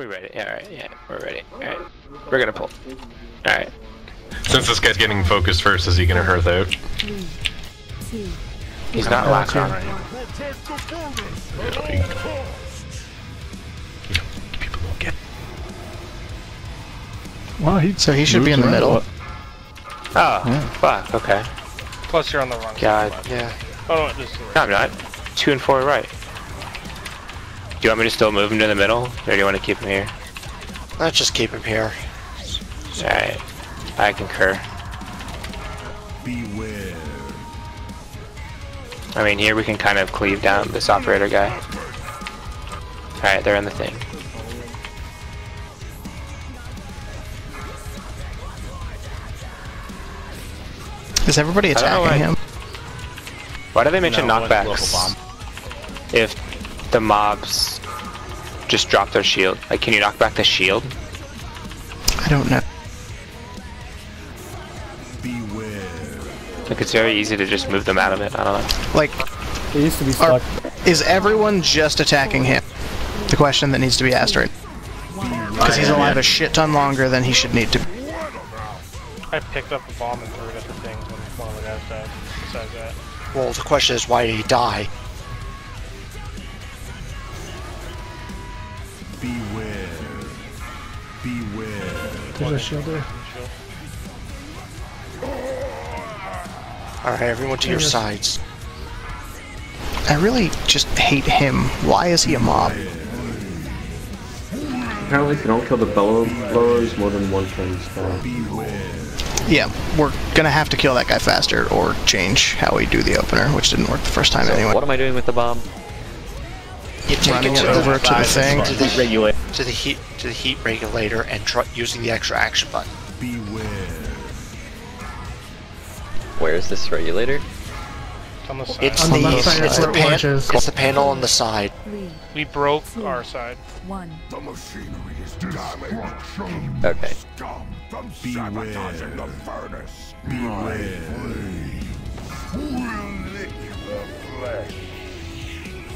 We ready? Yeah, alright, yeah, we're ready. Alright. We're gonna pull. Alright. Since this guy's getting focused first, is he gonna hearth out? 3, 2. He's not locked on right now. People don't get. Well, so he should be in the middle. Oh, yeah. Fuck, okay. Plus you're on the wrong God, side. yeah. Oh no, just No, I'm not. 2 and 4 right. Do you want me to still move him to the middle? Or do you want to keep him here? Let's just keep him here. Alright. I concur. Beware. I mean, here we can kind of cleave down this operator guy. Alright, they're in the thing. Is everybody attacking him? Why do they mention knockbacks if the mobs just drop their shield? Like, can you knock back the shield? I don't know. Like, it's very easy to just move them out of it. I don't know. Like, It used to be stuck. is everyone just attacking him? The question that needs to be asked right. Because he's alive a shit ton longer than he should need to. I picked up a bomb and threw it at the thing when one of the guys died. Besides that. Well, the question is, why did he die? Beware. Beware. There's a shield there. Alright, everyone to your sides. I really just hate him. Why is he a mob? Apparently if you don't kill the bellow blowers, more than one can spawn. Yeah, we're gonna have to kill that guy faster or change how we do the opener, which didn't work the first time anyway. What am I doing with the bomb? You take it over to the thing, To the regulator. to the heat regulator, and using the extra action button. Beware. Where is this regulator? It's on the side. It's On the left side, it's where orange is. It's the panel on the side. 3, We broke our side. 1. The machinery is destruction. Okay. Scum from sabotaging the furnace. Beware. Will lick the flesh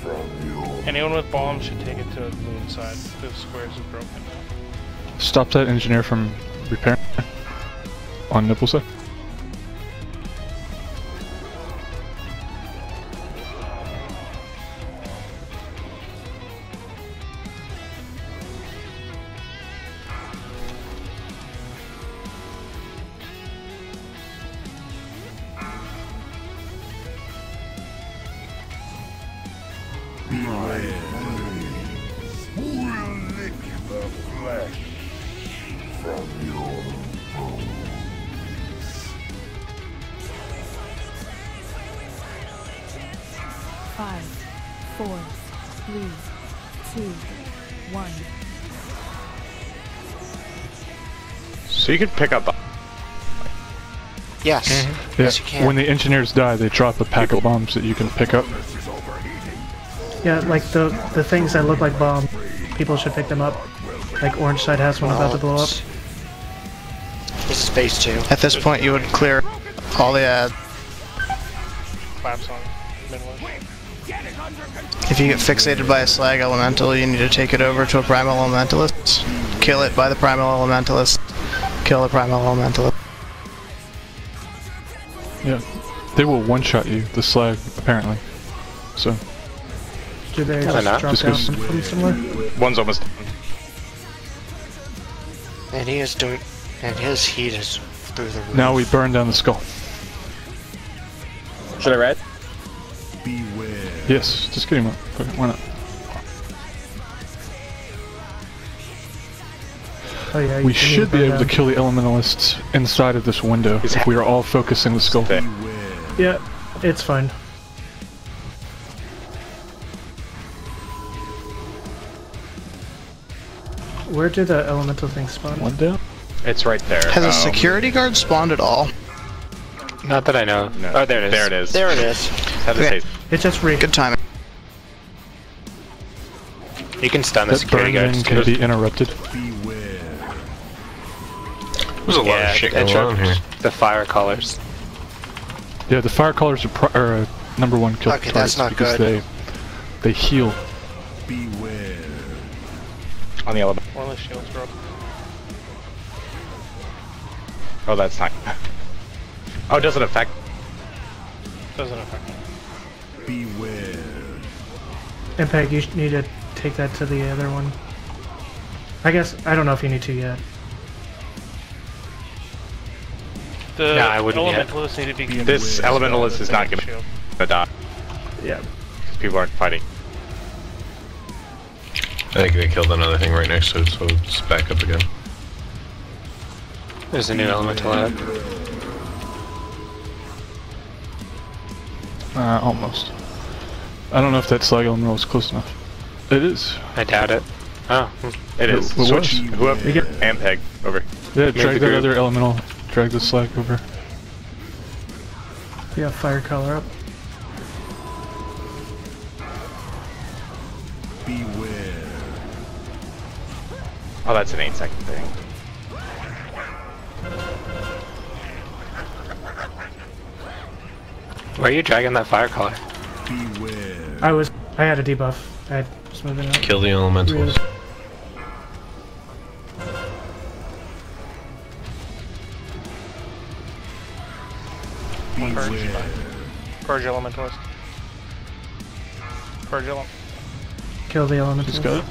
from your Anyone with bombs should take it to the moon side. The squares is broken now. Stop that engineer from repairing on nipple side. beware. Will lick the flesh from your bones. Five, 4, 3, 2, 1. So you could pick up. Yes. Yeah. Yes, you can. When the engineers die, they drop a pack of bombs that you can pick up. Yeah, like the things that look like bombs, people should pick them up. Like orange side has one about to blow up. This is phase 2. At this point, you would clear all the. Claps on Midwest. If you get fixated by a slag elemental, you need to take it over to a primal elementalist. Kill it by the primal elementalist. Kill the primal elementalist. Yeah. They will one-shot you, the slag, apparently. So, Do they No, just they're not. drop Just down goes- from somewhere? One's almost done. And he is doing. And his heat is through the roof. now we burn down the skull. Should I read? Beware. Yes, just get him up. Fuck it, why not? Oh yeah. We should be able to kill the elementalists inside of this window if we are all focusing the skull. Yeah, it's fine. Where did the elemental thing spawn? One down? It's right there. Has a security guard spawned at all? Not that I know. No. Oh, there it is. There it is. There it is. Have to Okay. say, It just rigged. Good timing. You can stun the That security burn guards. can be interrupted. Beware. there's a lot of shit going on here. The fire colors. Yeah, the fire callers are number one kill Okay, targets that's not because good. they heal. Beware. On the element. One of the shields broke. Oh, that's not. Oh, it doesn't affect. Doesn't affect me. Beware. And Peg, you need to take that to the other one. I guess, I don't know if you need to yet. The I wouldn't yet. elementalists need to be. This elementalist is not gonna die. Yeah. Because people aren't fighting. I think they killed another thing right next to it, so it's back up again. There's a new elemental ad. Almost. I don't know if that slag elemental is close enough. It is. I doubt it. Oh. It is. It Switch was. whoever and Peg over. Yeah, drag the that group. other elemental. Drag the slag over. Yeah, fire color up. Beware. Oh, that's an 8-second thing. Where are you dragging that fire color? Beware. I had a debuff. I was moving out. Kill the elementals. Beware. Purge elementalist. Purge element. Kill the elemental. Just go.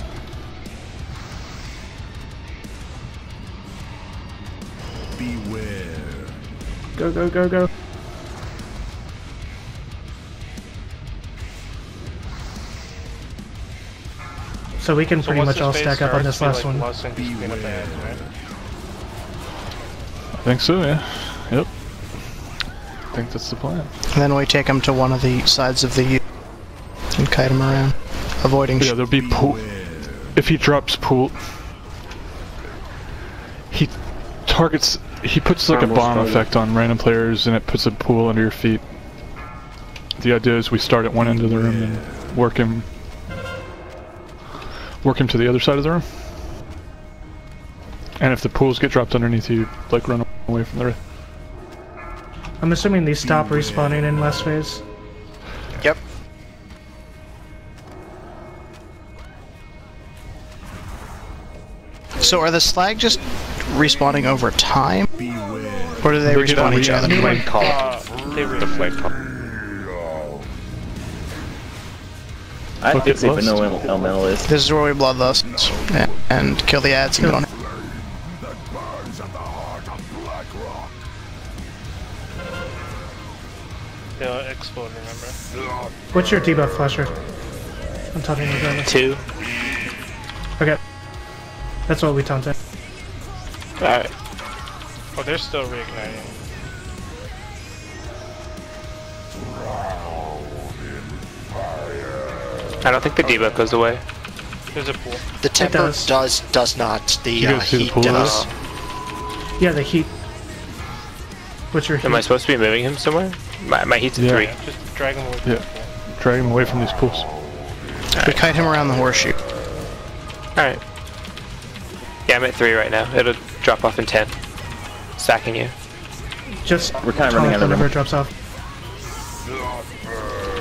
Beware. Go, go, go, go. So we can So pretty once much this all phase stack up on starts, this we, last like, one. Lust and just clean up the heads, right? I think so, yeah. Yep. I think that's the plan. And then we take him to one of the sides of the U and kite him around, avoiding. Yeah, there'll be pool. If he drops pool, he targets. He puts like a bomb effect on random players, and it puts a pool under your feet. The idea is we start at one end of the room and work him to the other side of the room. And if the pools get dropped underneath you, like run away from the rest. I'm assuming these stop respawning in last phase. Yep. So are the slag just respawning over time? Or do they respawn each other? Flame call. The flame call. I think they put no elementalist. This is where we bloodlust and kill the ads and go on. They'll explode, remember? What's your debuff, Flasher? I'm talking regardless. 2. Okay. That's what we taunted. Alright. Oh, they're still reigniting. I don't think the debuff goes away. There's a pool. The temper does not. The You guys see the heat pool does. Yeah, the heat. What's your heat? Am I supposed to be moving him somewhere? My heat's at 3. Just drag him away from the pool. Drag him away from these pools. We kite him around the horseshoe. Alright. Yeah, I'm at 3 right now. It'll drop off in 10. Stacking you. Just We're kind of running out of whenever room. it drops off.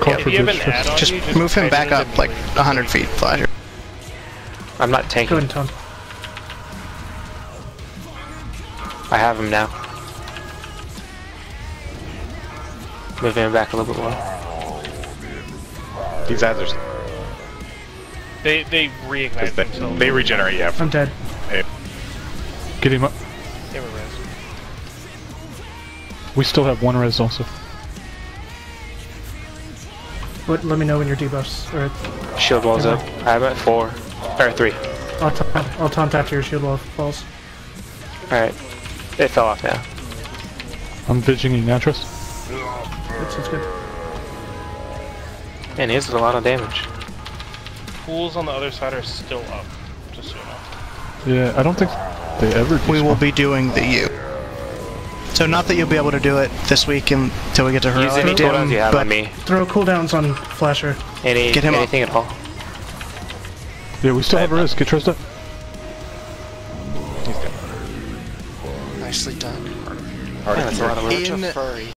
Call If for you have an boost. ad on Just you, move him kite back up into like the- 100 feet, Flasher. I'm not Go tanking. ahead and taunt. I have him now. Moving him back a little bit more. These ads are. They reignite themselves. They regenerate, yeah. I'm dead. Get him up. They were res. We still have one res also. Let me know when your debuffs are. Shield wall's up. I'm at 4. Or 3. I'll taunt after your shield wall falls. Alright. It fell off now. I'm viging Natras. That sounds good. Man, he has a lot of damage. Pools on the other side are still up. Just so you know. Yeah, I don't think they ever We will despawn. be doing the U. So not that you'll be able to do it this week until we get to her. Use any cooldowns you have on me. Throw cooldowns on Flasher. Get him up. Anything at all. Yeah, we still have a res. Get trust up. Nicely done. Yeah, that's a lot of work. In